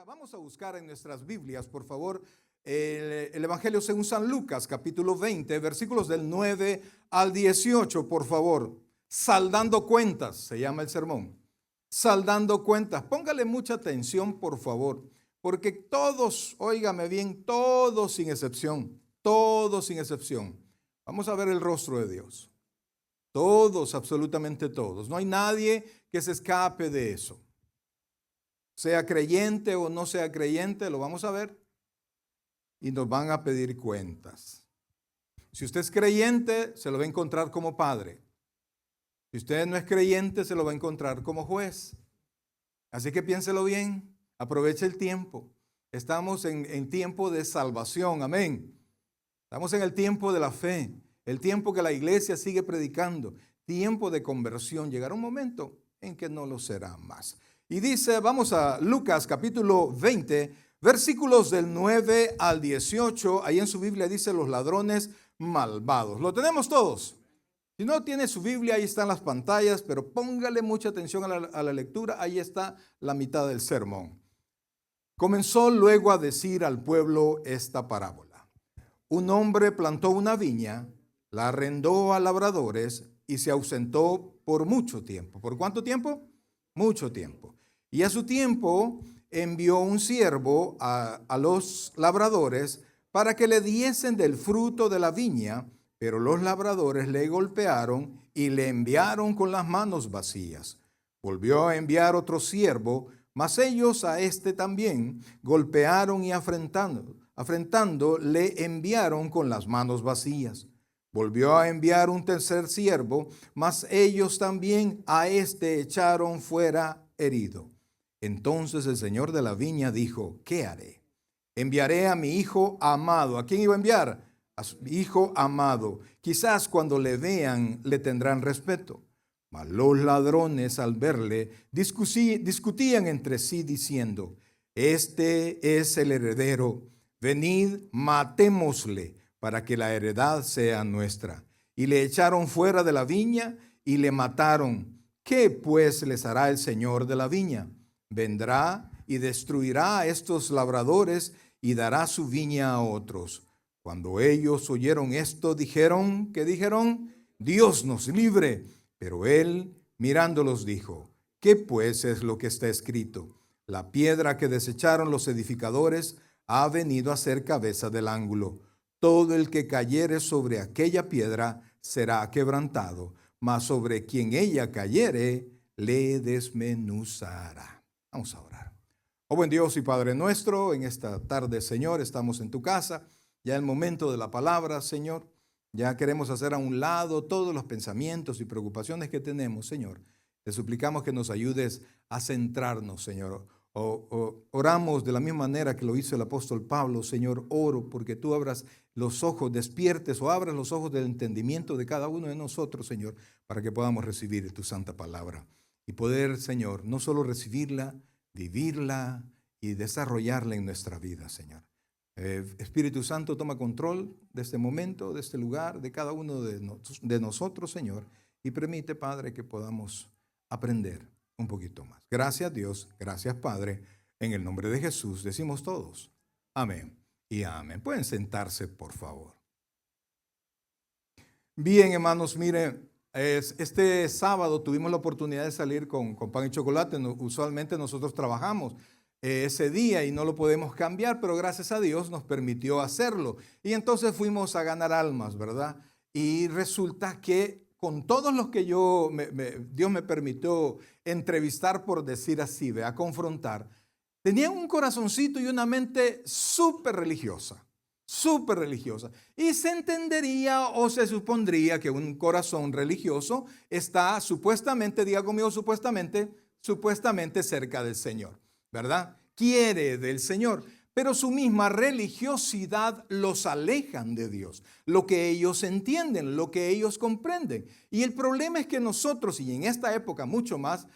Vamos a buscar en nuestras Biblias, por favor, el Evangelio según San Lucas, capítulo 20, versículos del 9 al 18, por favor. Saldando cuentas, se llama el sermón. Saldando cuentas. Póngale mucha atención, por favor, porque todos, óigame bien, todos sin excepción, vamos a ver el rostro de Dios. Todos, absolutamente todos. No hay nadie que se escape de eso. Sea creyente o no sea creyente, lo vamos a ver y nos van a pedir cuentas. Si usted es creyente, se lo va a encontrar como padre. Si usted no es creyente, se lo va a encontrar como juez. Así que piénselo bien, aproveche el tiempo. Estamos en tiempo de salvación, amén. Estamos en el tiempo de la fe, el tiempo que la iglesia sigue predicando, tiempo de conversión. Llegará un momento en que no lo será más. Y dice, vamos a Lucas capítulo 20, versículos del 9 al 18. Ahí en su Biblia dice los ladrones malvados. ¿Lo tenemos todos? Si no tiene su Biblia, ahí están las pantallas, pero póngale mucha atención a la lectura. Ahí está la mitad del sermón. Comenzó luego a decir al pueblo esta parábola. Un hombre plantó una viña, la arrendó a labradores y se ausentó por mucho tiempo. ¿Por cuánto tiempo? Mucho tiempo. Y a su tiempo envió un siervo a los labradores para que le diesen del fruto de la viña, pero los labradores le golpearon y le enviaron con las manos vacías. Volvió a enviar otro siervo, mas ellos a este también golpearon y afrentando le enviaron con las manos vacías. Volvió a enviar un tercer siervo, mas ellos también a este echaron fuera herido. Entonces el señor de la viña dijo, ¿qué haré? Enviaré a mi hijo amado. ¿A quién iba a enviar? A su hijo amado. Quizás cuando le vean le tendrán respeto. Mas los ladrones al verle discutían entre sí diciendo, este es el heredero. Venid, matémosle para que la heredad sea nuestra. Y le echaron fuera de la viña y le mataron. ¿Qué pues les hará el señor de la viña? Vendrá y destruirá a estos labradores y dará su viña a otros. Cuando ellos oyeron esto, dijeron, ¿qué dijeron? Dios nos libre. Pero él, mirándolos, dijo, ¿qué pues es lo que está escrito? La piedra que desecharon los edificadores ha venido a ser cabeza del ángulo. Todo el que cayere sobre aquella piedra será quebrantado, mas sobre quien ella cayere, le desmenuzará. Vamos a orar. Oh buen Dios y Padre nuestro, en esta tarde, Señor, estamos en tu casa, ya el momento de la palabra, Señor. Ya queremos hacer a un lado todos los pensamientos y preocupaciones que tenemos, Señor. Te suplicamos que nos ayudes a centrarnos, Señor. Oramos de la misma manera que lo hizo el apóstol Pablo, Señor, oro porque tú abras los ojos, despiertes o abras los ojos del entendimiento de cada uno de nosotros, Señor, para que podamos recibir tu santa palabra y poder, Señor, no solo recibirla, vivirla y desarrollarla en nuestra vida, Señor. Espíritu Santo, toma control de este momento, de este lugar, de cada uno de nosotros, Señor, y permite, Padre, que podamos aprender un poquito más. Gracias, Dios. Gracias, Padre. En el nombre de Jesús decimos todos. Amén y amén. Pueden sentarse, por favor. Bien, hermanos, miren, este sábado tuvimos la oportunidad de salir con pan y chocolate. Usualmente nosotros trabajamos ese día y no lo podemos cambiar, pero gracias a Dios nos permitió hacerlo. Y entonces fuimos a ganar almas, ¿verdad? Y resulta que con todos los que Dios me permitió entrevistar, por decir así, a confrontar, tenían un corazoncito y una mente súper religiosa. Y se entendería o se supondría que un corazón religioso está supuestamente, diga conmigo, supuestamente cerca del Señor, ¿verdad? Quiere del Señor, pero su misma religiosidad los alejan de Dios, lo que ellos entienden, lo que ellos comprenden. Y el problema es que nosotros, y en esta época mucho más,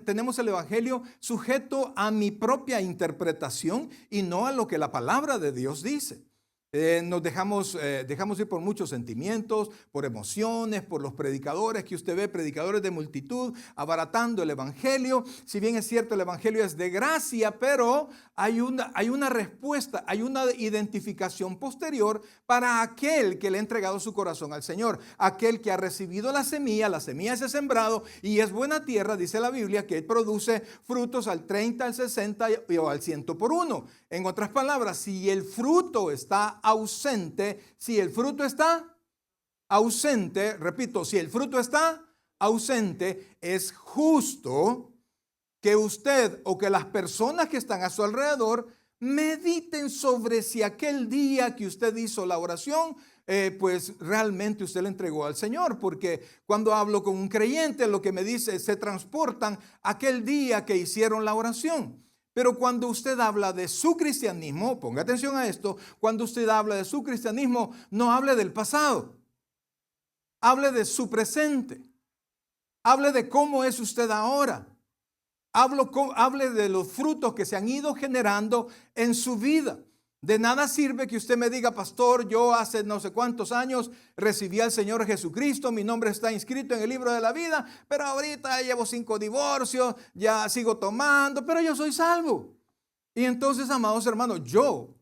tenemos el Evangelio sujeto a mi propia interpretación y no a lo que la palabra de Dios dice. Nos dejamos ir por muchos sentimientos, por emociones, por los predicadores que usted ve, predicadores de multitud, abaratando el evangelio. Si bien es cierto, el evangelio es de gracia, pero hay una respuesta, hay una identificación posterior para aquel que le ha entregado su corazón al Señor, aquel que ha recibido la semilla es sembrado y es buena tierra, dice la Biblia, que produce frutos al 30, al 60 o al 100 por uno. En otras palabras, si el fruto está ausente, repito, si el fruto está ausente, es justo que usted o que las personas que están a su alrededor mediten sobre si aquel día que usted hizo la oración, pues realmente usted le entregó al Señor. Porque cuando hablo con un creyente, lo que me dice, se transportan aquel día que hicieron la oración. Pero cuando usted habla de su cristianismo, ponga atención a esto, cuando usted habla de su cristianismo, no hable del pasado, hable de su presente, hable de cómo es usted ahora, hable de los frutos que se han ido generando en su vida. De nada sirve que usted me diga, pastor, yo hace no sé cuántos años recibí al Señor Jesucristo, mi nombre está inscrito en el libro de la vida, pero ahorita llevo 5 divorcios, ya sigo tomando, pero yo soy salvo. Y entonces, amados hermanos, yo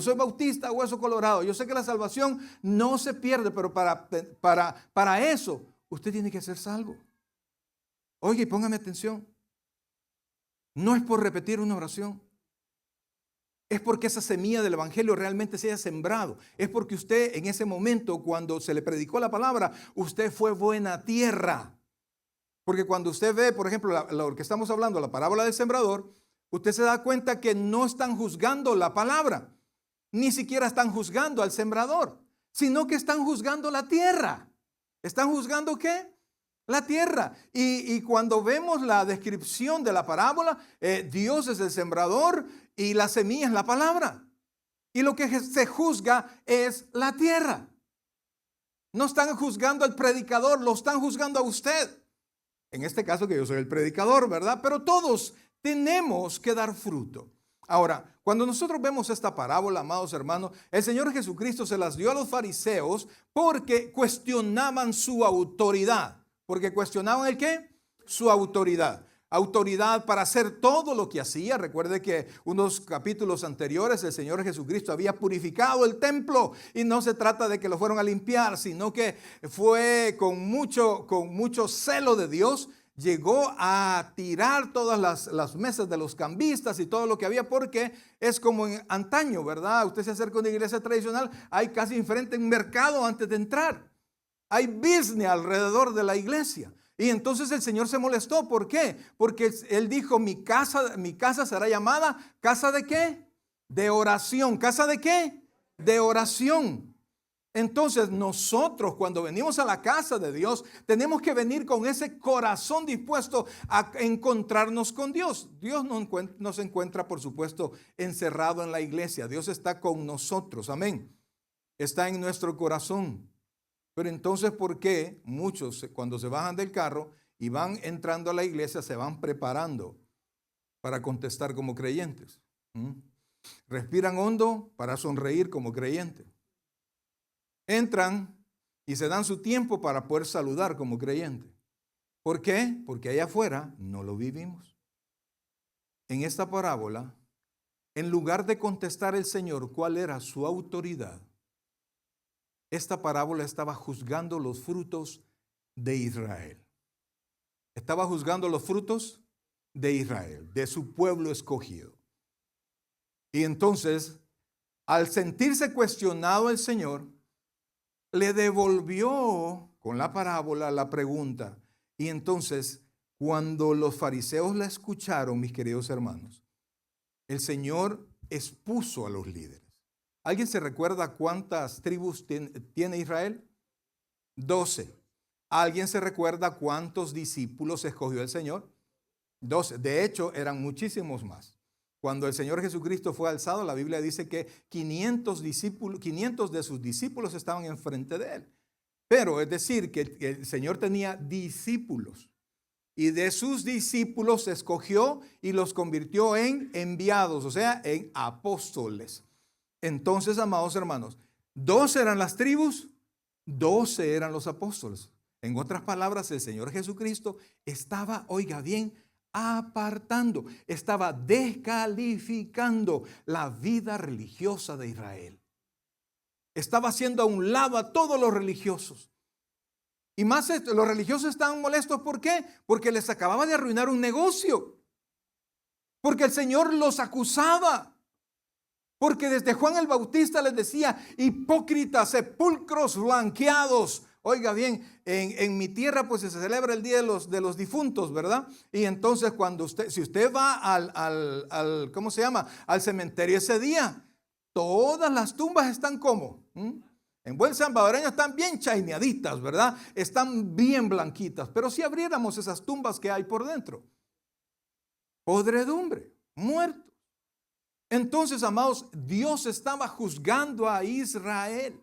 soy bautista, hueso colorado, yo sé que la salvación no se pierde, pero para eso usted tiene que ser salvo. Oye, y póngame atención, no es por repetir una oración. Es porque esa semilla del evangelio realmente se haya sembrado. Es porque usted en ese momento, cuando se le predicó la palabra, usted fue buena tierra. Porque cuando usted ve, por ejemplo, lo que estamos hablando, la parábola del sembrador, usted se da cuenta que no están juzgando la palabra, ni siquiera están juzgando al sembrador, sino que están juzgando la tierra. ¿Están juzgando qué? La tierra. Y cuando vemos la descripción de la parábola, Dios es el sembrador y la semilla es la palabra. Y lo que se juzga es la tierra. No están juzgando al predicador, lo están juzgando a usted. En este caso que yo soy el predicador, ¿verdad? Pero todos tenemos que dar fruto. Ahora, cuando nosotros vemos esta parábola, amados hermanos, el Señor Jesucristo se las dio a los fariseos porque cuestionaban su autoridad. Porque cuestionaban ¿el qué? Su autoridad. Autoridad para hacer todo lo que hacía. Recuerde que unos capítulos anteriores el Señor Jesucristo había purificado el templo y no se trata de que lo fueron a limpiar, sino que fue con mucho celo de Dios. Llegó a tirar todas las mesas de los cambistas y todo lo que había, porque es como en antaño, ¿verdad? Usted se acerca a una iglesia tradicional, hay casi enfrente un mercado antes de entrar. Hay business alrededor de la iglesia. Y entonces el Señor se molestó. ¿Por qué? Porque Él dijo, mi casa será llamada casa de ¿qué? De oración. ¿Casa de qué? De oración. Entonces nosotros cuando venimos a la casa de Dios tenemos que venir con ese corazón dispuesto a encontrarnos con Dios. Dios no se encuentra, por supuesto, encerrado en la iglesia. Dios está con nosotros. Amén. Está en nuestro corazón. Pero entonces, ¿por qué muchos cuando se bajan del carro y van entrando a la iglesia se van preparando para contestar como creyentes? Respiran hondo para sonreír como creyentes. Entran y se dan su tiempo para poder saludar como creyentes. ¿Por qué? Porque allá afuera no lo vivimos. En esta parábola, en lugar de contestar el Señor cuál era su autoridad, esta parábola estaba juzgando los frutos de Israel. Estaba juzgando los frutos de Israel, de su pueblo escogido. Y entonces, al sentirse cuestionado el Señor, le devolvió con la parábola la pregunta. Y entonces, cuando los fariseos la escucharon, mis queridos hermanos, el Señor expuso a los líderes. ¿Alguien se recuerda cuántas tribus tiene Israel? 12. ¿Alguien se recuerda cuántos discípulos escogió el Señor? 12. De hecho, eran muchísimos más. Cuando el Señor Jesucristo fue alzado, la Biblia dice que 500 de sus discípulos estaban enfrente de él. Pero es decir, que el Señor tenía discípulos. Y de sus discípulos escogió y los convirtió en enviados, o sea, en apóstoles. Entonces, amados hermanos, 12 eran las tribus, 12 eran los apóstoles. En otras palabras, el Señor Jesucristo estaba, oiga bien, apartando, estaba descalificando la vida religiosa de Israel. Estaba haciendo a un lado a todos los religiosos. Y más los religiosos estaban molestos. ¿Por qué? Porque les acababa de arruinar un negocio. Porque el Señor los acusaba. Porque desde Juan el Bautista les decía: hipócritas, sepulcros blanqueados. Oiga bien, en mi tierra pues se celebra el Día de los Difuntos, ¿verdad? Y entonces si usted va al ¿cómo se llama? Al cementerio ese día, todas las tumbas están como, en buen salvadoreño están bien chaineaditas, ¿verdad? Están bien blanquitas. Pero si abriéramos esas tumbas que hay por dentro, podredumbre, muertos. Entonces, amados, Dios estaba juzgando a Israel.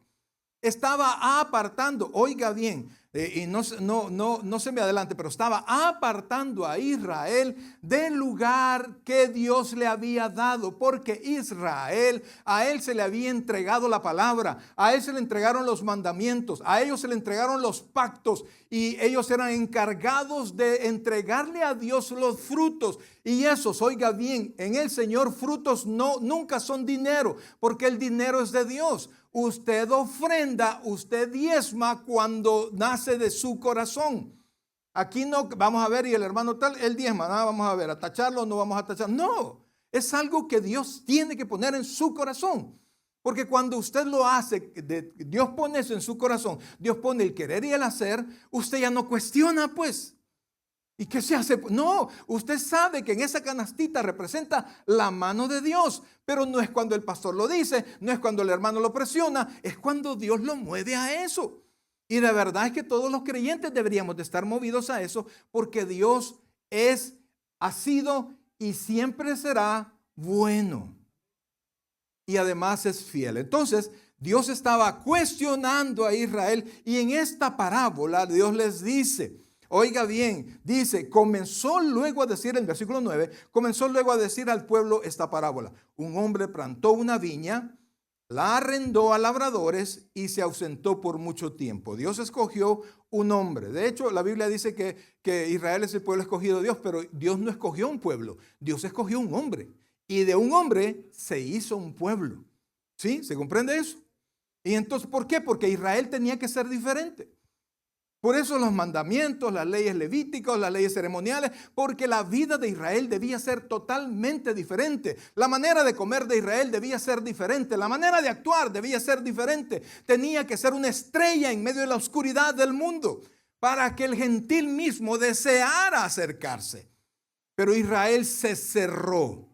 Estaba apartando, oiga bien, y no se me adelante, pero estaba apartando a Israel del lugar que Dios le había dado, porque Israel, a él se le había entregado la palabra, a él se le entregaron los mandamientos, a ellos se le entregaron los pactos, y ellos eran encargados de entregarle a Dios los frutos. Y esos, oiga bien, en el Señor frutos nunca son dinero, porque el dinero es de Dios. Usted ofrenda, usted diezma cuando nace de su corazón. Aquí no vamos a ver, y el hermano tal, él diezma, nada, vamos a ver, a tacharlo, no vamos a tachar. No, es algo que Dios tiene que poner en su corazón. Porque cuando usted lo hace, Dios pone eso en su corazón, Dios pone el querer y el hacer, usted ya no cuestiona pues. ¿Y qué se hace? No, usted sabe que en esa canastita representa la mano de Dios, pero no es cuando el pastor lo dice, no es cuando el hermano lo presiona, es cuando Dios lo mueve a eso. Y la verdad es que todos los creyentes deberíamos de estar movidos a eso, porque Dios ha sido y siempre será bueno. Y además es fiel. Entonces, Dios estaba cuestionando a Israel, y en esta parábola Dios les dice, oiga bien, dice, comenzó luego a decir, en el versículo 9, comenzó luego a decir al pueblo esta parábola. Un hombre plantó una viña, la arrendó a labradores y se ausentó por mucho tiempo. Dios escogió un hombre. De hecho, la Biblia dice que Israel es el pueblo escogido de Dios, pero Dios no escogió un pueblo, Dios escogió un hombre. Y de un hombre se hizo un pueblo. ¿Sí? ¿Se comprende eso? Y entonces, ¿por qué? Porque Israel tenía que ser diferente. Por eso los mandamientos, las leyes levíticas, las leyes ceremoniales, porque la vida de Israel debía ser totalmente diferente. La manera de comer de Israel debía ser diferente. La manera de actuar debía ser diferente. Tenía que ser una estrella en medio de la oscuridad del mundo para que el gentil mismo deseara acercarse. Pero Israel se cerró.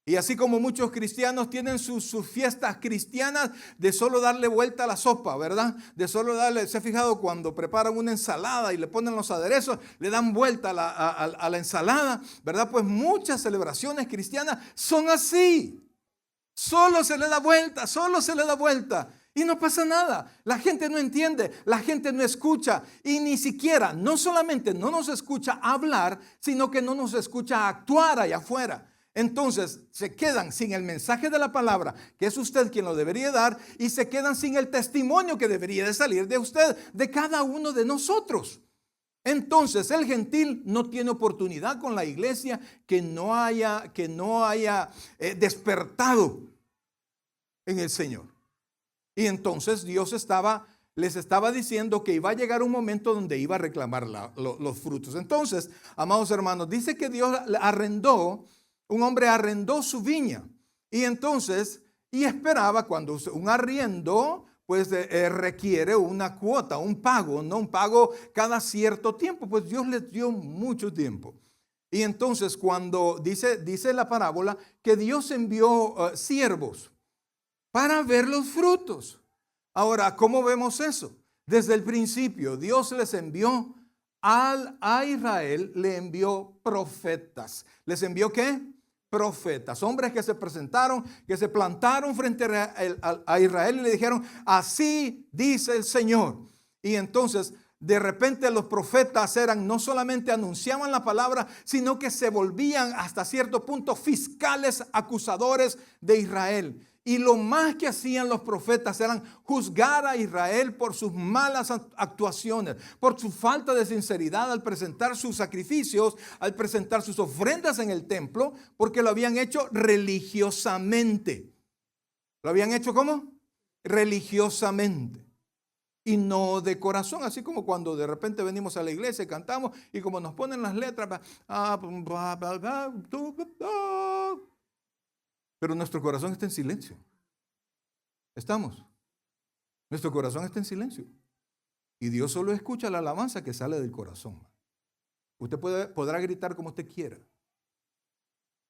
Y así como muchos cristianos tienen sus fiestas cristianas de solo darle vuelta a la sopa, ¿verdad? De solo darle, ¿se ha fijado cuando preparan una ensalada y le ponen los aderezos, le dan vuelta a la ensalada, ¿verdad? Pues muchas celebraciones cristianas son así. Solo se le da vuelta, solo se le da vuelta. Y no pasa nada. La gente no entiende, la gente no escucha. Y ni siquiera, no solamente no nos escucha hablar, sino que no nos escucha actuar allá afuera. Entonces se quedan sin el mensaje de la palabra, que es usted quien lo debería dar, y se quedan sin el testimonio que debería de salir de usted, de cada uno de nosotros. Entonces el gentil no tiene oportunidad con la iglesia que no haya despertado en el Señor. Y entonces Dios les estaba diciendo que iba a llegar un momento donde iba a reclamar los frutos. Entonces, amados hermanos, dice que Dios un hombre arrendó su viña, y entonces, y esperaba, cuando un arriendo, pues requiere una cuota, un pago, no un pago cada cierto tiempo, pues Dios les dio mucho tiempo. Y entonces cuando dice la parábola que Dios envió siervos para ver los frutos. Ahora, ¿cómo vemos eso? Desde el principio, Dios les envió a Israel, le envió profetas. ¿Les envió qué? Profetas, hombres que se presentaron, que se plantaron frente a Israel y le dijeron, así dice el Señor. Y entonces de repente los profetas no solamente anunciaban la palabra, sino que se volvían hasta cierto punto fiscales acusadores de Israel. Y lo más que hacían los profetas eran juzgar a Israel por sus malas actuaciones, por su falta de sinceridad al presentar sus sacrificios, al presentar sus ofrendas en el templo, porque lo habían hecho religiosamente. ¿Lo habían hecho cómo? Religiosamente. Y no de corazón, así como cuando de repente venimos a la iglesia y cantamos y como nos ponen las letras, pero nuestro corazón está en silencio. ¿Estamos? Nuestro corazón está en silencio. Y Dios solo escucha la alabanza que sale del corazón. Usted podrá gritar como usted quiera.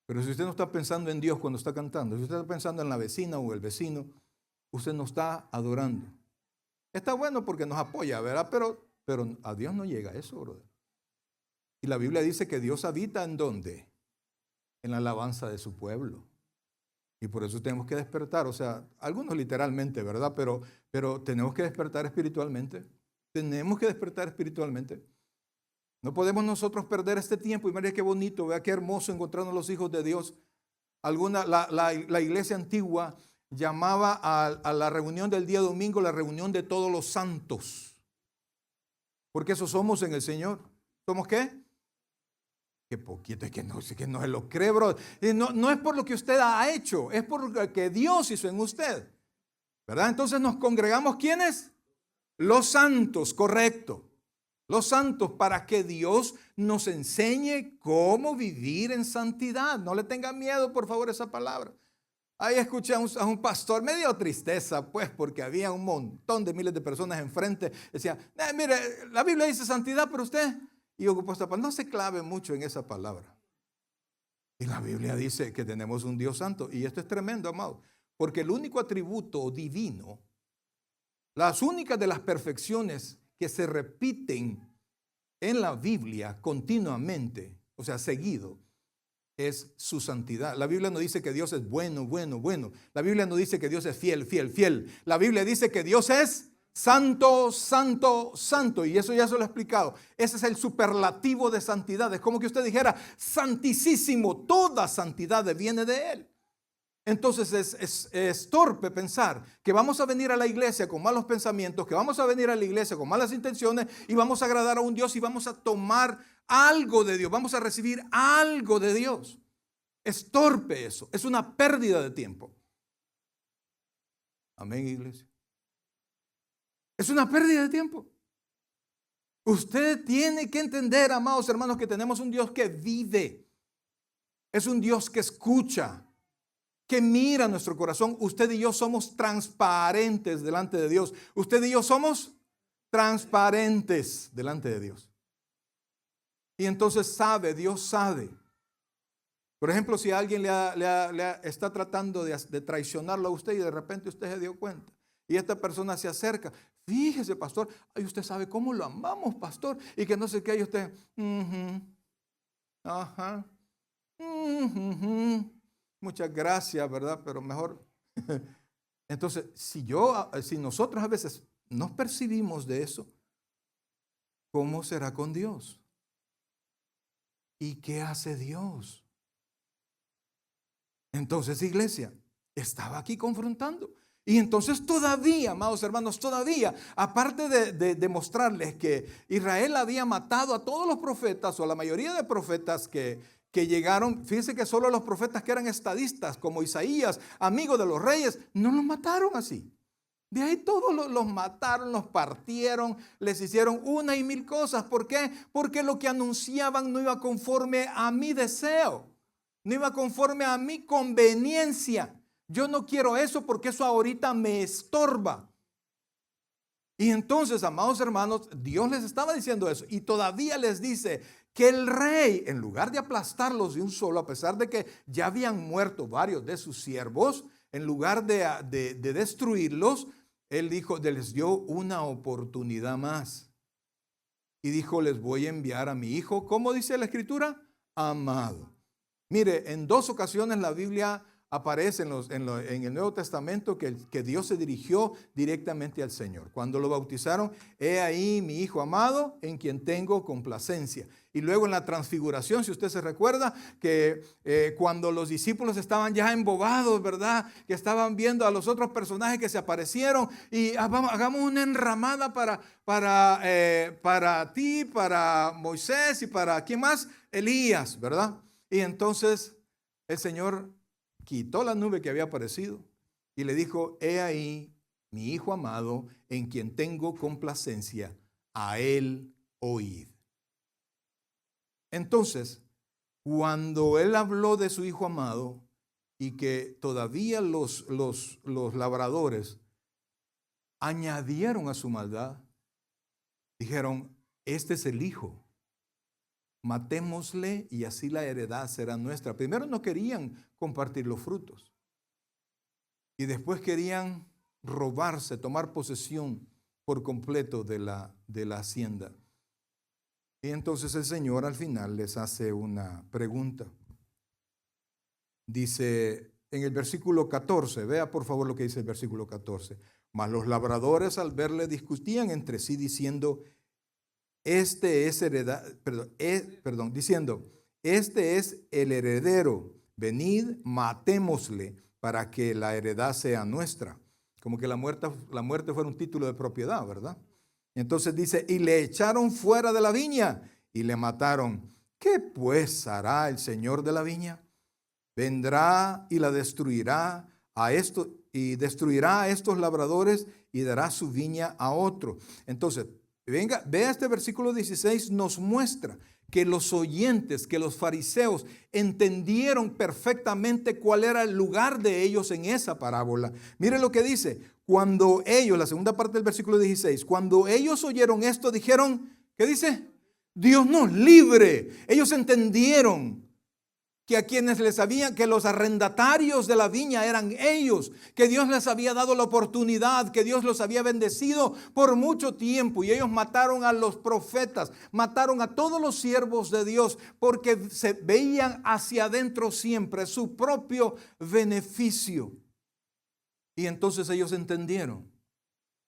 Pero si usted no está pensando en Dios cuando está cantando, si usted está pensando en la vecina o el vecino, usted no está adorando. Está bueno porque nos apoya, ¿verdad? Pero a Dios no llega eso, brother. Y la Biblia dice que Dios habita ¿en dónde? En la alabanza de su pueblo. Y por eso tenemos que despertar, o sea, algunos literalmente, ¿verdad? Pero tenemos que despertar espiritualmente. Tenemos que despertar espiritualmente. No podemos nosotros perder este tiempo. Y mire qué bonito, vea qué hermoso encontrarnos los hijos de Dios. La iglesia antigua llamaba a la reunión del día domingo la reunión de todos los santos. Porque eso somos en el Señor. ¿Somos qué? Qué poquito, es que no se lo cree, bro. No es por lo que usted ha hecho, es por lo que Dios hizo en usted. ¿Verdad? Entonces nos congregamos, ¿quiénes? Los santos, correcto. Los santos, para que Dios nos enseñe cómo vivir en santidad. No le tenga miedo, por favor, esa palabra. Ahí escuché a un pastor, me dio tristeza, pues, porque había un montón de miles de personas enfrente. Decía, mire, la Biblia dice santidad, pero usted... Y yo, pues, no se clave mucho en esa palabra. Y la Biblia dice que tenemos un Dios santo. Y esto es tremendo, amado. Porque el único atributo divino, las únicas de las perfecciones que se repiten en la Biblia continuamente, o sea, seguido, es su santidad. La Biblia no dice que Dios es bueno, bueno, bueno. La Biblia no dice que Dios es fiel, fiel, fiel. La Biblia dice que Dios es santo, santo, santo. Y eso ya se lo he explicado. Ese es el superlativo de santidad. Es como que usted dijera, santísimo. Toda santidad viene de Él. Entonces es torpe pensar que vamos a venir a la iglesia con malos pensamientos, que vamos a venir a la iglesia con malas intenciones y vamos a agradar a un Dios y vamos a tomar algo de Dios, vamos a recibir algo de Dios. Es torpe eso, es una pérdida de tiempo. Amén, iglesia. Es una pérdida de tiempo. Usted tiene que entender, amados hermanos, que tenemos un Dios que vive. Es un Dios que escucha, que mira nuestro corazón. Usted y yo somos transparentes delante de Dios. Usted y yo somos transparentes delante de Dios. Y entonces Dios sabe. Por ejemplo, si alguien está tratando de traicionarlo a usted y de repente usted se dio cuenta. Y esta persona se acerca. Fíjese, pastor, ay, usted sabe cómo lo amamos, pastor. Y que no sé qué, y usted, ajá, muchas gracias, ¿verdad? Pero mejor. Entonces, si nosotros a veces nos percibimos de eso, ¿cómo será con Dios? ¿Y qué hace Dios? Entonces, iglesia, estaba aquí confrontando. Y entonces todavía, amados hermanos, todavía, aparte de demostrarles que Israel había matado a todos los profetas o a la mayoría de profetas que llegaron, fíjense que solo los profetas que eran estadistas, como Isaías, amigo de los reyes, no los mataron así. De ahí todos los mataron, los partieron, les hicieron una y mil cosas. ¿Por qué? Porque lo que anunciaban no iba conforme a mi deseo, no iba conforme a mi conveniencia. Yo no quiero eso porque eso ahorita me estorba. Y entonces, amados hermanos, Dios les estaba diciendo eso y todavía les dice que el rey, en lugar de aplastarlos de un solo, a pesar de que ya habían muerto varios de sus siervos, en lugar de destruirlos, él dijo, les dio una oportunidad más. Y dijo, les voy a enviar a mi hijo, ¿cómo dice la escritura? Amado. Mire, en 2 ocasiones la Biblia aparece en el Nuevo Testamento que Dios se dirigió directamente al Señor. Cuando lo bautizaron, he ahí mi Hijo amado en quien tengo complacencia. Y luego en la transfiguración, si usted se recuerda, que cuando los discípulos estaban ya embobados, ¿verdad? Que estaban viendo a los otros personajes que se aparecieron y hagamos una enramada para ti, para Moisés y para, ¿quién más? Elías, ¿verdad? Y entonces el Señor quitó la nube que había aparecido y le dijo, he ahí mi Hijo amado en quien tengo complacencia, a él oíd. Entonces, cuando él habló de su Hijo amado y que todavía los labradores añadieron a su maldad, dijeron, este es el Hijo, matémosle y así la heredad será nuestra. Primero no querían compartir los frutos y después querían robarse, tomar posesión por completo de la hacienda. Y entonces el Señor al final les hace una pregunta. Dice en el versículo 14, vea por favor lo que dice el versículo 14. Mas los labradores al verle discutían entre sí diciendo, este es el heredero, venid, matémosle para que la heredad sea nuestra. Como que la muerte fuera un título de propiedad, ¿verdad? Entonces dice, y le echaron fuera de la viña y le mataron. ¿Qué pues hará el Señor de la viña? Vendrá y la destruirá destruirá a estos labradores y dará su viña a otro. Entonces, vea este versículo 16, nos muestra que los oyentes, que los fariseos entendieron perfectamente cuál era el lugar de ellos en esa parábola. Mire lo que dice, cuando ellos, la segunda parte del versículo 16, cuando ellos oyeron esto dijeron, ¿qué dice? Dios nos libre. Ellos entendieron que a quienes les habían, que los arrendatarios de la viña eran ellos, que Dios les había dado la oportunidad, que Dios los había bendecido por mucho tiempo y ellos mataron a los profetas, mataron a todos los siervos de Dios porque se veían hacia adentro siempre su propio beneficio. Y entonces ellos entendieron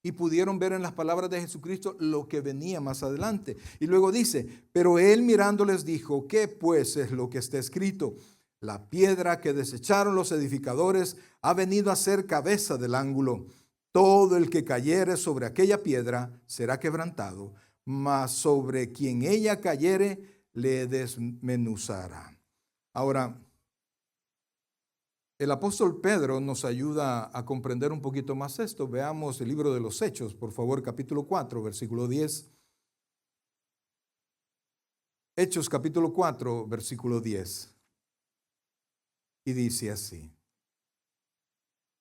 y pudieron ver en las palabras de Jesucristo lo que venía más adelante. Y luego dice, pero él mirándoles dijo, ¿qué pues es lo que está escrito? La piedra que desecharon los edificadores ha venido a ser cabeza del ángulo. Todo el que cayere sobre aquella piedra será quebrantado, mas sobre quien ella cayere le desmenuzará. Ahora, el apóstol Pedro nos ayuda a comprender un poquito más esto. Veamos el libro de los Hechos, por favor, capítulo 4, versículo 10. Hechos capítulo 4, versículo 10. Y dice así,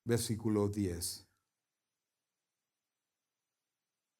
versículo 10.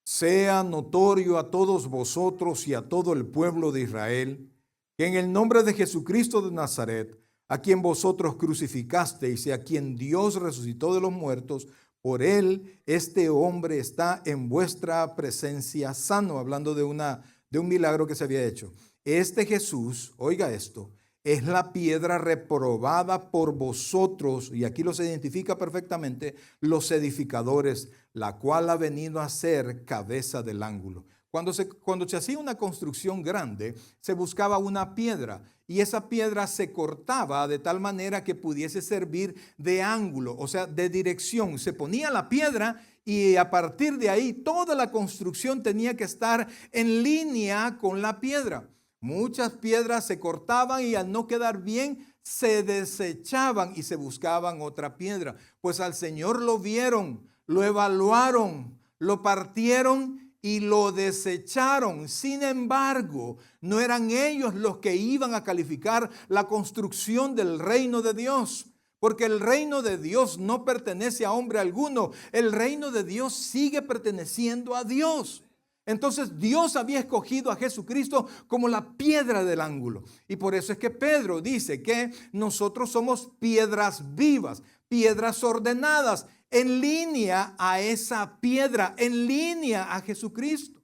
Sea notorio a todos vosotros y a todo el pueblo de Israel, que en el nombre de Jesucristo de Nazaret, a quien vosotros crucificasteis y a quien Dios resucitó de los muertos, por él este hombre está en vuestra presencia sano, hablando de un milagro que se había hecho. Este Jesús, oiga esto, es la piedra reprobada por vosotros, y aquí los identifica perfectamente, los edificadores, la cual ha venido a ser cabeza del ángulo. Cuando se hacía una construcción grande, se buscaba una piedra y esa piedra se cortaba de tal manera que pudiese servir de ángulo, o sea, de dirección. Se ponía la piedra y a partir de ahí toda la construcción tenía que estar en línea con la piedra. Muchas piedras se cortaban y al no quedar bien se desechaban y se buscaban otra piedra. Pues al Señor lo vieron, lo evaluaron, lo partieron y lo desecharon. Sin embargo, no eran ellos los que iban a calificar la construcción del reino de Dios, porque el reino de Dios no pertenece a hombre alguno. El reino de Dios sigue perteneciendo a Dios. Entonces Dios había escogido a Jesucristo como la piedra del ángulo. Y por eso es que Pedro dice que nosotros somos piedras vivas, piedras ordenadas, en línea a esa piedra, en línea a Jesucristo.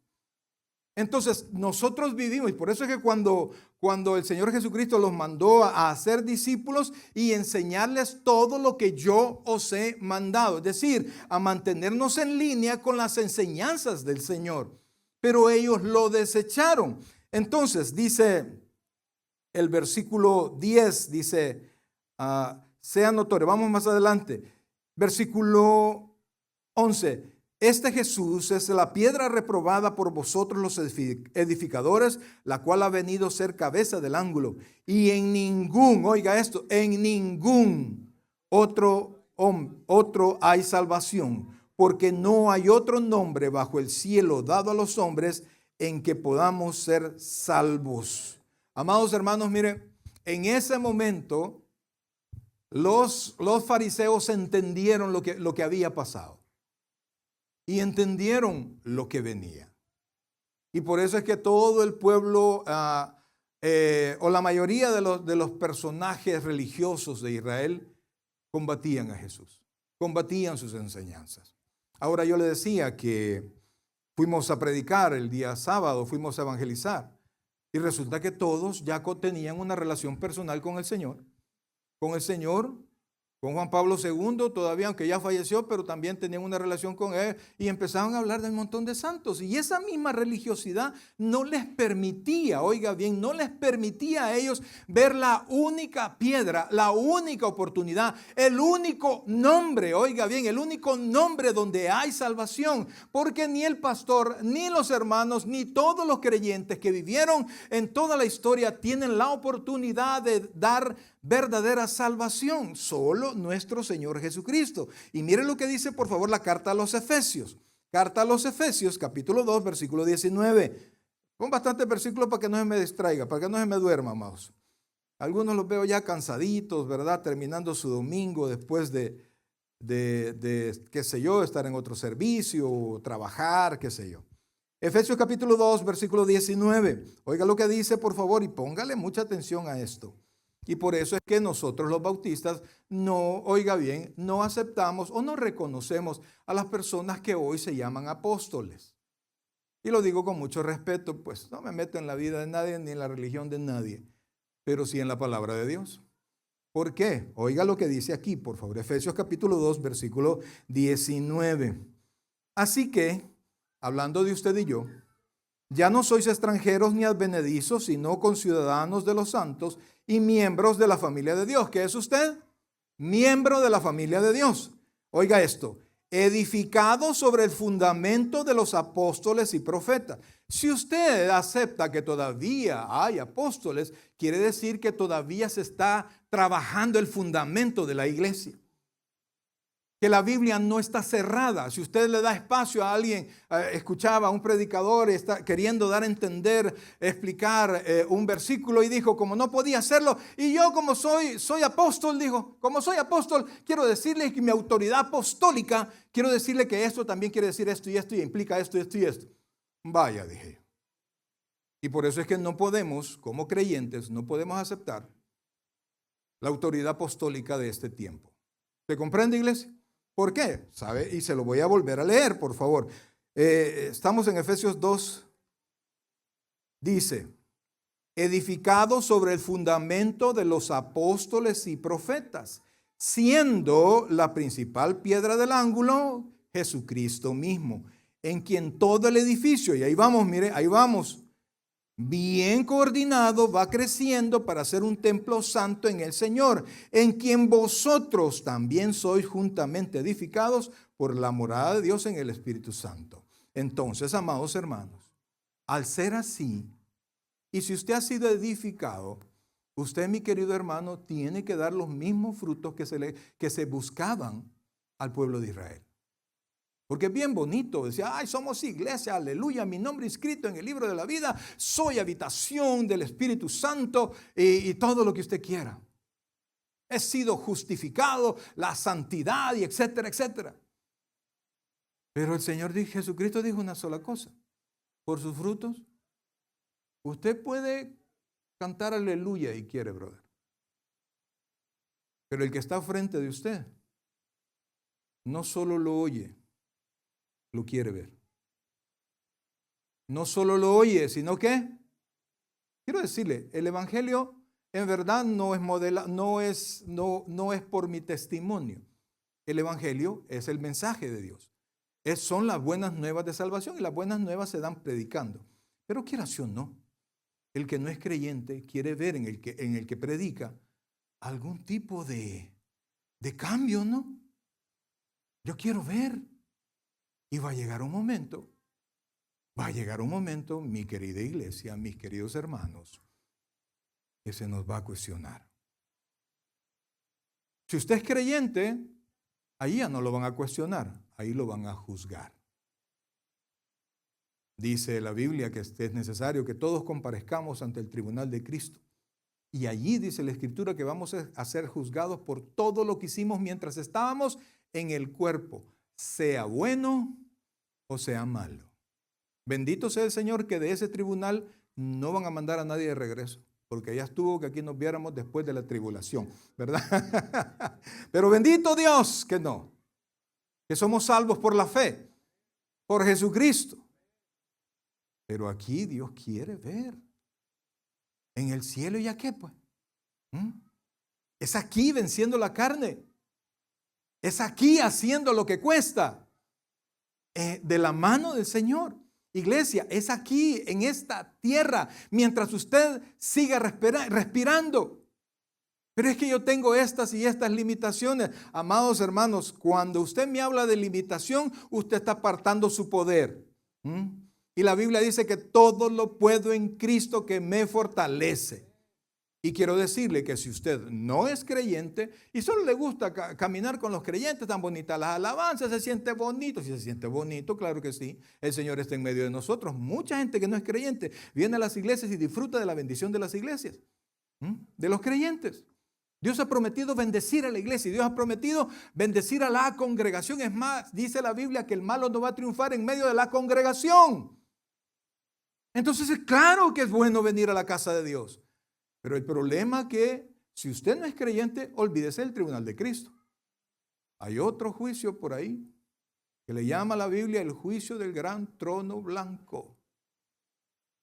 Entonces nosotros vivimos, y por eso es que cuando cuando el Señor Jesucristo los mandó a hacer discípulos y enseñarles todo lo que yo os he mandado. Es decir, a mantenernos en línea con las enseñanzas del Señor. Pero ellos lo desecharon. Entonces dice el versículo 10, dice, sea notorio. Vamos más adelante. Versículo 11. Este Jesús es la piedra reprobada por vosotros los edificadores, la cual ha venido a ser cabeza del ángulo. Y en ningún, oiga esto, en ningún otro hay salvación, porque no hay otro nombre bajo el cielo dado a los hombres en que podamos ser salvos. Amados hermanos, miren, en ese momento los fariseos entendieron lo que había pasado. Y entendieron lo que venía. Y por eso es que todo el pueblo, o la mayoría de los personajes religiosos de Israel, combatían a Jesús. Combatían sus enseñanzas. Ahora yo le decía que fuimos a predicar el día sábado, fuimos a evangelizar. Y resulta que todos ya tenían una relación personal con el Señor. Con el Señor. Con Juan Pablo II todavía, aunque ya falleció, pero también tenían una relación con él y empezaron a hablar del montón de santos. Y esa misma religiosidad no les permitía, oiga bien, no les permitía a ellos ver la única piedra, la única oportunidad, el único nombre, oiga bien, el único nombre donde hay salvación. Porque ni el pastor, ni los hermanos, ni todos los creyentes que vivieron en toda la historia tienen la oportunidad de dar verdadera salvación, solo nuestro Señor Jesucristo. Y miren lo que dice por favor la carta a los Efesios. Carta a los Efesios, capítulo 2, versículo 19. Con bastantes versículos para que no se me distraiga, para que no se me duerma, amados. Algunos los veo ya cansaditos, ¿verdad? Terminando su domingo después de qué sé yo, estar en otro servicio, trabajar, qué sé yo. Efesios capítulo 2, versículo 19. Oiga lo que dice, por favor, y póngale mucha atención a esto. Y por eso es que nosotros los bautistas no, oiga bien, no aceptamos o no reconocemos a las personas que hoy se llaman apóstoles. Y lo digo con mucho respeto, pues no me meto en la vida de nadie ni en la religión de nadie, pero sí en la palabra de Dios. ¿Por qué? Oiga lo que dice aquí, por favor, Efesios capítulo 2, versículo 19. Así que, hablando de usted y yo, ya no sois extranjeros ni advenedizos, sino conciudadanos de los santos y miembros de la familia de Dios. ¿Qué es usted? Miembro de la familia de Dios. Oiga esto, edificado sobre el fundamento de los apóstoles y profetas. Si usted acepta que todavía hay apóstoles, quiere decir que todavía se está trabajando el fundamento de la iglesia. Que la Biblia no está cerrada. Si usted le da espacio a alguien, escuchaba a un predicador está queriendo dar a entender, explicar un versículo y dijo, como no podía hacerlo, y yo como soy apóstol, dijo, como soy apóstol, quiero decirle que mi autoridad apostólica, quiero decirle que esto también quiere decir esto y implica esto y esto y esto. Vaya, dije yo. Y por eso es que no podemos, como creyentes, no podemos aceptar la autoridad apostólica de este tiempo. ¿Se comprende, iglesia? ¿Por qué? ¿Sabe? Y se lo voy a volver a leer, por favor. Estamos en Efesios 2. Dice, edificado sobre el fundamento de los apóstoles y profetas, siendo la principal piedra del ángulo Jesucristo mismo, en quien todo el edificio, y ahí vamos, mire, ahí vamos, bien coordinado, va creciendo para ser un templo santo en el Señor, en quien vosotros también sois juntamente edificados por la morada de Dios en el Espíritu Santo. Entonces, amados hermanos, al ser así, y si usted ha sido edificado, usted, mi querido hermano, tiene que dar los mismos frutos que se buscaban al pueblo de Israel. Porque es bien bonito, decía, ay, somos iglesia, aleluya, mi nombre inscrito en el libro de la vida, soy habitación del Espíritu Santo y todo lo que usted quiera. He sido justificado, la santidad y etcétera, etcétera. Pero el Señor Jesucristo dijo una sola cosa, por sus frutos, usted puede cantar aleluya y quiere, brother. Pero el que está frente de usted, no solo lo oye, lo quiere ver. No solo lo oye, sino que Quiero decirle, el Evangelio en verdad no es por mi testimonio. El Evangelio es el mensaje de Dios. Son las buenas nuevas de salvación y las buenas nuevas se dan predicando. Pero quieras o no, el que no es creyente quiere ver en el que predica algún tipo de cambio, ¿no? Yo quiero ver. Y va a llegar un momento, mi querida iglesia, mis queridos hermanos, que se nos va a cuestionar. Si usted es creyente, ahí ya no lo van a cuestionar, ahí lo van a juzgar. Dice la Biblia que es necesario que todos comparezcamos ante el tribunal de Cristo. Y allí dice la Escritura que vamos a ser juzgados por todo lo que hicimos mientras estábamos en el cuerpo, sea bueno o sea malo. Bendito sea el Señor que de ese tribunal no van a mandar a nadie de regreso, porque ya estuvo que aquí nos viéramos después de la tribulación, ¿verdad? Pero bendito Dios que no, que somos salvos por la fe, por Jesucristo. Pero aquí Dios quiere ver. En el cielo, ¿ya qué pues? Es aquí venciendo la carne. Es aquí haciendo lo que cuesta. De la mano del Señor. Iglesia, es aquí, en esta tierra, mientras usted siga respirando. Pero es que yo tengo estas y estas limitaciones. Amados hermanos, cuando usted me habla de limitación, usted está apartando su poder. Y la Biblia dice que todo lo puedo en Cristo que me fortalece. Y quiero decirle que si usted no es creyente y solo le gusta caminar con los creyentes, tan bonitas las alabanzas, se siente bonito. Si se siente bonito, claro que sí, el Señor está en medio de nosotros. Mucha gente que no es creyente viene a las iglesias y disfruta de la bendición de las iglesias, de los creyentes. Dios ha prometido bendecir a la iglesia y Dios ha prometido bendecir a la congregación. Es más, dice la Biblia que el malo no va a triunfar en medio de la congregación. Entonces es claro que es bueno venir a la casa de Dios. Pero el problema es que si usted no es creyente, olvídese del tribunal de Cristo. Hay otro juicio por ahí que le llama a la Biblia el juicio del gran trono blanco.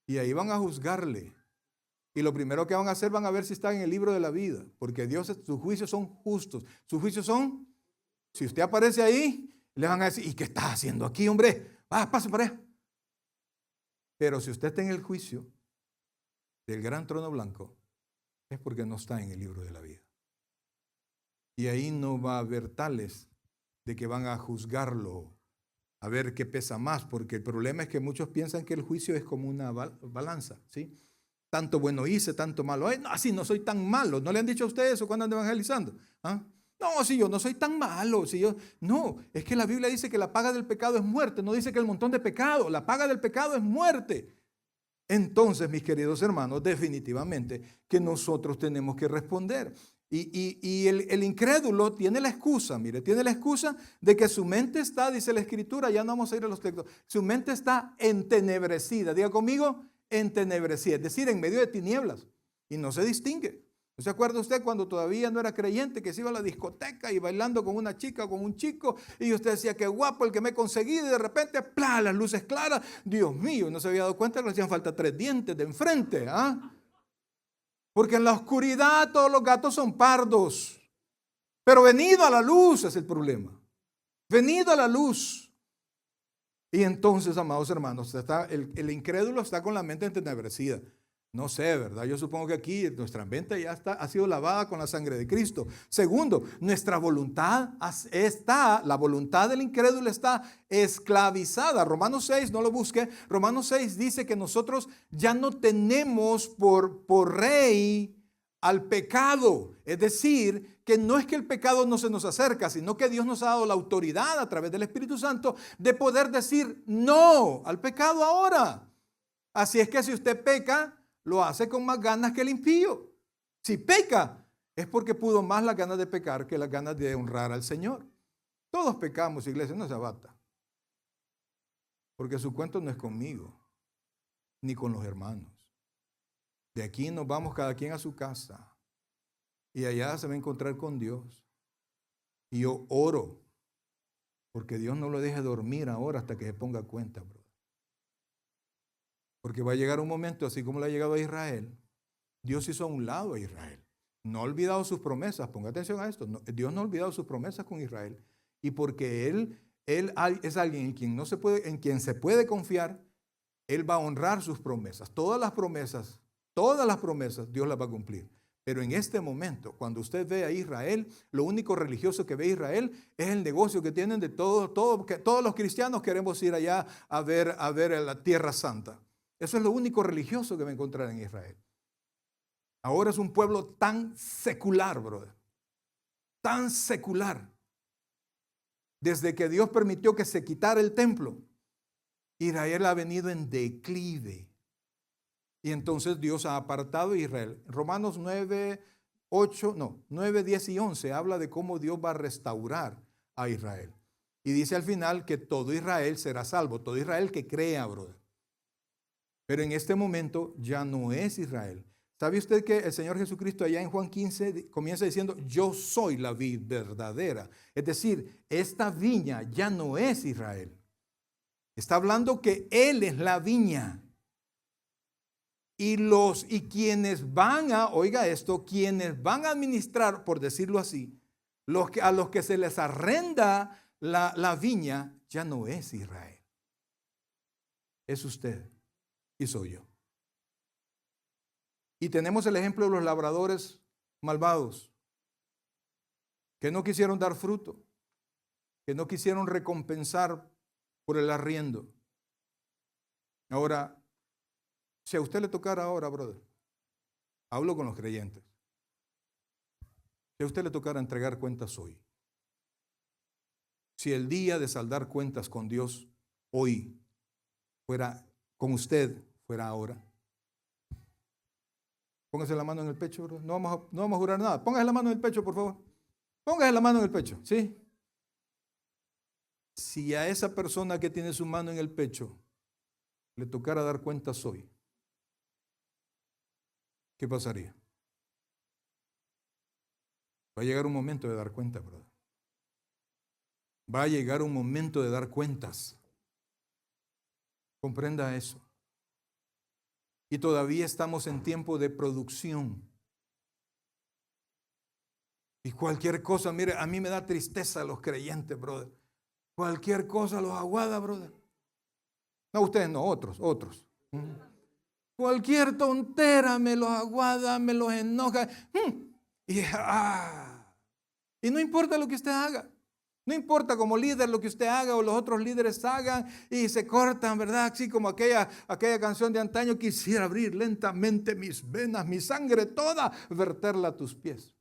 Y ahí van a juzgarle. Y lo primero que van a hacer, van a ver si está en el libro de la vida. Porque Dios, sus juicios son justos. Sus juicios son, si usted aparece ahí, le van a decir, ¿y qué estás haciendo aquí, hombre? Pase para allá. Pero si usted está en el juicio del gran trono blanco, es porque no está en el libro de la vida. Y ahí no va a haber tales de que van a juzgarlo, a ver qué pesa más, porque el problema es que muchos piensan que el juicio es como una balanza, ¿sí? Tanto bueno hice, tanto malo. No, así no soy tan malo. ¿No le han dicho a ustedes eso cuando andan evangelizando? No, si yo no soy tan malo. No, es que la Biblia dice que la paga del pecado es muerte. No dice que el montón de pecado. La paga del pecado es muerte. Entonces, mis queridos hermanos, definitivamente que nosotros tenemos que responder. Y el incrédulo tiene la excusa, mire, tiene la excusa de que su mente está, dice la Escritura, ya no vamos a ir a los textos, su mente está entenebrecida. Diga conmigo, entenebrecida, es decir, en medio de tinieblas y no se distingue. ¿No se acuerda usted cuando todavía no era creyente que se iba a la discoteca y bailando con una chica o con un chico y usted decía qué guapo el que me he conseguido y de repente ¡plá! Las luces claras, Dios mío, no se había dado cuenta que le hacían falta 3 dientes de enfrente, porque en la oscuridad todos los gatos son pardos, pero venido a la luz es el problema, venido a la luz. Y entonces, amados hermanos, el incrédulo está con la mente entenebrecida. No sé, ¿verdad? Yo supongo que aquí nuestra mente ya ha sido lavada con la sangre de Cristo. Segundo, nuestra voluntad la voluntad del incrédulo está esclavizada. Romanos 6, no lo busque. Romanos 6 dice que nosotros ya no tenemos por rey al pecado. Es decir, que no es que el pecado no se nos acerca, sino que Dios nos ha dado la autoridad a través del Espíritu Santo de poder decir no al pecado ahora. Así es que si usted peca, lo hace con más ganas que el impío. Si peca, es porque pudo más las ganas de pecar que las ganas de honrar al Señor. Todos pecamos, iglesia, no se abata. Porque su cuento no es conmigo, ni con los hermanos. De aquí nos vamos cada quien a su casa. Y allá se va a encontrar con Dios. Y yo oro, porque Dios no lo deje dormir ahora hasta que se ponga cuenta, bro. Porque va a llegar un momento, así como le ha llegado a Israel, Dios hizo a un lado a Israel. No ha olvidado sus promesas, ponga atención a esto. Dios no ha olvidado sus promesas con Israel. Y porque Él es alguien en quien se puede confiar, Él va a honrar sus promesas. Todas las promesas, Dios las va a cumplir. Pero en este momento, cuando usted ve a Israel, lo único religioso que ve a Israel es el negocio que tienen de que todos los cristianos queremos ir allá a ver la Tierra Santa. Eso es lo único religioso que va a encontrar en Israel. Ahora es un pueblo tan secular, brother. Tan secular. Desde que Dios permitió que se quitara el templo, Israel ha venido en declive. Y entonces Dios ha apartado a Israel. Romanos 9, 10 y 11 habla de cómo Dios va a restaurar a Israel. Y dice al final que todo Israel será salvo. Todo Israel que crea, brother. Pero en este momento ya no es Israel. ¿Sabe usted que el Señor Jesucristo allá en Juan 15 comienza diciendo, yo soy la vid verdadera? Es decir, esta viña ya no es Israel. Está hablando que Él es la viña. Y quienes van quienes van a administrar, por decirlo así, a los que se les arrenda la viña, ya no es Israel. Es usted y soy yo. Y tenemos el ejemplo de los labradores malvados, que no quisieron dar fruto, que no quisieron recompensar por el arriendo. Ahora, si a usted le tocara ahora, brother, hablo con los creyentes, si a usted le tocara entregar cuentas hoy, si el día de saldar cuentas con Dios hoy fuera con usted, fuera ahora, póngase la mano en el pecho, bro. No vamos a jurar nada. Póngase la mano en el pecho, por favor. Póngase la mano en el pecho, ¿sí? Si a esa persona que tiene su mano en el pecho le tocara dar cuentas hoy, ¿qué pasaría? Va a llegar un momento de dar cuentas, brother. Va a llegar un momento de dar cuentas. Comprenda eso. Y todavía estamos en tiempo de producción. Y cualquier cosa, mire, a mí me da tristeza a los creyentes, brother. Cualquier cosa los aguada, brother. No, ustedes no, otros. Cualquier tontera me los aguada, me los enoja. Y no importa lo que usted haga. No importa como líder lo que usted haga o los otros líderes hagan y se cortan, ¿verdad? Así como aquella canción de antaño, quisiera abrir lentamente mis venas, mi sangre toda, verterla a tus pies.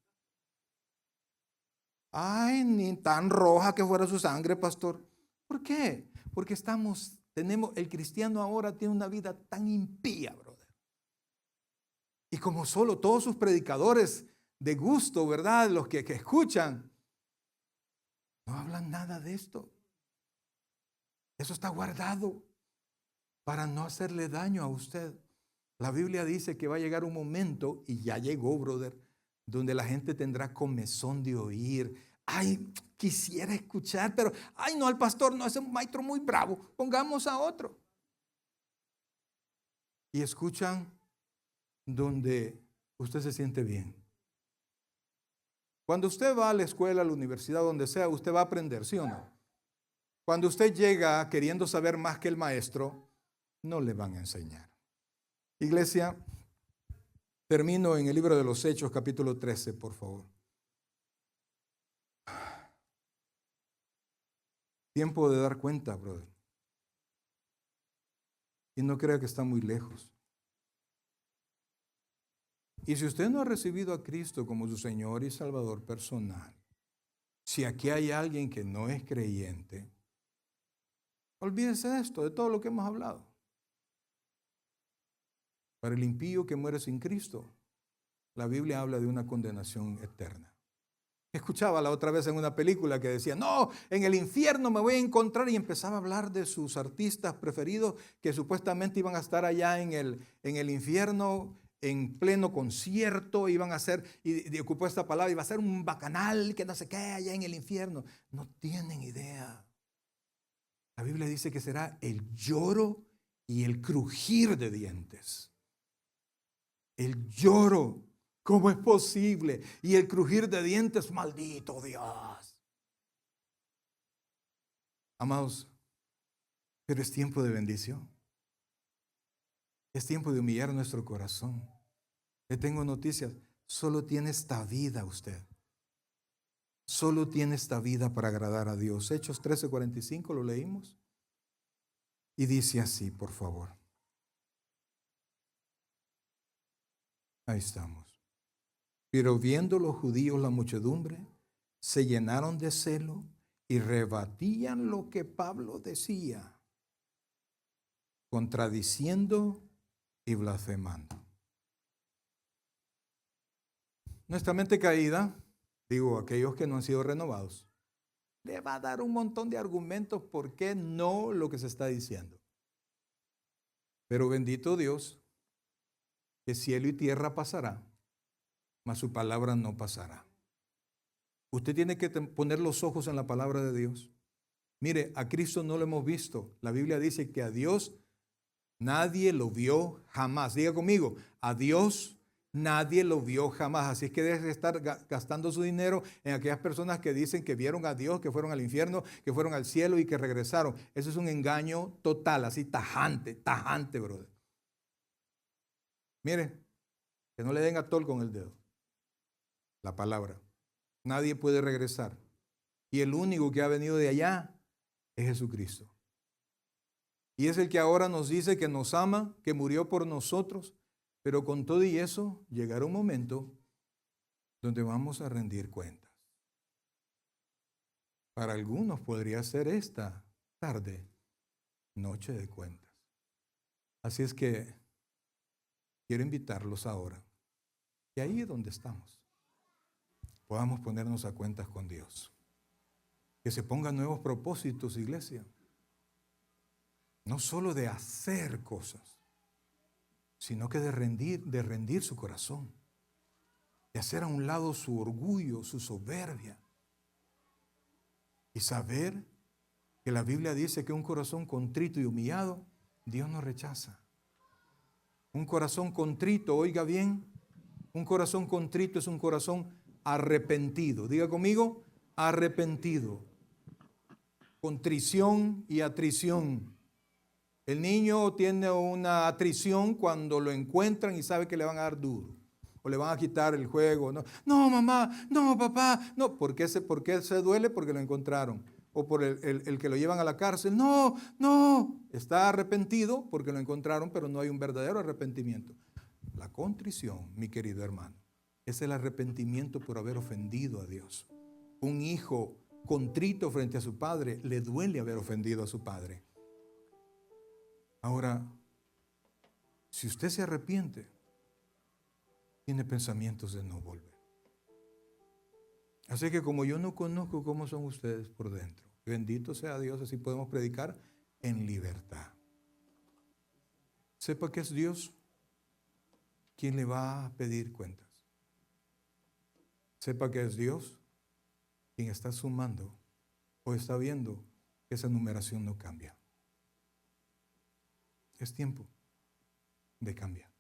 Ay, ni tan roja que fuera su sangre, pastor. ¿Por qué? Porque el cristiano ahora tiene una vida tan impía, brother. Y como solo todos sus predicadores de gusto, ¿verdad? Los que escuchan, no hablan nada de esto. Eso está guardado para no hacerle daño a usted. La Biblia dice que va a llegar un momento, y ya llegó, brother, donde la gente tendrá comezón de oír. Ay, quisiera escuchar, pero, ay, no, al pastor no, es un maestro muy bravo. Pongamos a otro. Y escuchan donde usted se siente bien. Cuando usted va a la escuela, a la universidad, donde sea, usted va a aprender, ¿sí o no? Cuando usted llega queriendo saber más que el maestro, no le van a enseñar. Iglesia, termino en el libro de los Hechos, capítulo 13, por favor. Tiempo de dar cuenta, brother. Y no crea que está muy lejos. Y si usted no ha recibido a Cristo como su Señor y Salvador personal, si aquí hay alguien que no es creyente, olvídese de esto, de todo lo que hemos hablado. Para el impío que muere sin Cristo, la Biblia habla de una condenación eterna. Escuchaba la otra vez en una película que decía, no, en el infierno me voy a encontrar, y empezaba a hablar de sus artistas preferidos que supuestamente iban a estar allá en el infierno, en pleno concierto, iban a hacer, y ocupó esta palabra, iba a ser un bacanal que no sé qué allá en el infierno. No tienen idea. La Biblia dice que será el lloro y el crujir de dientes. El lloro, ¿cómo es posible? Y el crujir de dientes, maldito Dios. Amados, pero es tiempo de bendición. Es tiempo de humillar nuestro corazón. Le tengo noticias, solo tiene esta vida usted. Solo tiene esta vida para agradar a Dios. Hechos 13:45, lo leímos. Y dice así, por favor. Ahí estamos. Pero viendo los judíos la muchedumbre, se llenaron de celo y rebatían lo que Pablo decía, contradiciendo y blasfemando. Nuestra mente caída, digo, aquellos que no han sido renovados, le va a dar un montón de argumentos por qué no lo que se está diciendo. Pero bendito Dios, que cielo y tierra pasará, mas su palabra no pasará. Usted tiene que poner los ojos en la palabra de Dios. Mire, a Cristo no lo hemos visto. La Biblia dice que a Dios nadie lo vio jamás. Diga conmigo, a Dios nadie lo vio jamás. Así es que deje de estar gastando su dinero en aquellas personas que dicen que vieron a Dios, que fueron al infierno, que fueron al cielo y que regresaron. Eso es un engaño total, así tajante, brother. Mire, que no le den atol con el dedo. La palabra. Nadie puede regresar. Y el único que ha venido de allá es Jesucristo. Y es el que ahora nos dice que nos ama, que murió por nosotros. Pero con todo y eso, llegará un momento donde vamos a rendir cuentas. Para algunos podría ser esta tarde, noche de cuentas. Así es que quiero invitarlos ahora, que ahí donde estamos, podamos ponernos a cuentas con Dios. Que se pongan nuevos propósitos, iglesia. No solo de hacer cosas, sino que de rendir su corazón. De hacer a un lado su orgullo, su soberbia. Y saber que la Biblia dice que un corazón contrito y humillado, Dios no rechaza. Un corazón contrito, oiga bien, un corazón contrito es un corazón arrepentido. Diga conmigo, arrepentido. Contrición y atrición. El niño tiene una atrición cuando lo encuentran y sabe que le van a dar duro. O le van a quitar el juego. No, no mamá, no papá, no. ¿Por qué se duele? Porque lo encontraron. O por el que lo llevan a la cárcel. No, no. Está arrepentido porque lo encontraron, pero no hay un verdadero arrepentimiento. La contrición, mi querido hermano, es el arrepentimiento por haber ofendido a Dios. Un hijo contrito frente a su padre, le duele haber ofendido a su padre. Ahora, si usted se arrepiente, tiene pensamientos de no volver. Así que como yo no conozco cómo son ustedes por dentro, bendito sea Dios, así podemos predicar en libertad. Sepa que es Dios quien le va a pedir cuentas. Sepa que es Dios quien está sumando o está viendo que esa numeración no cambia. Es tiempo de cambiar.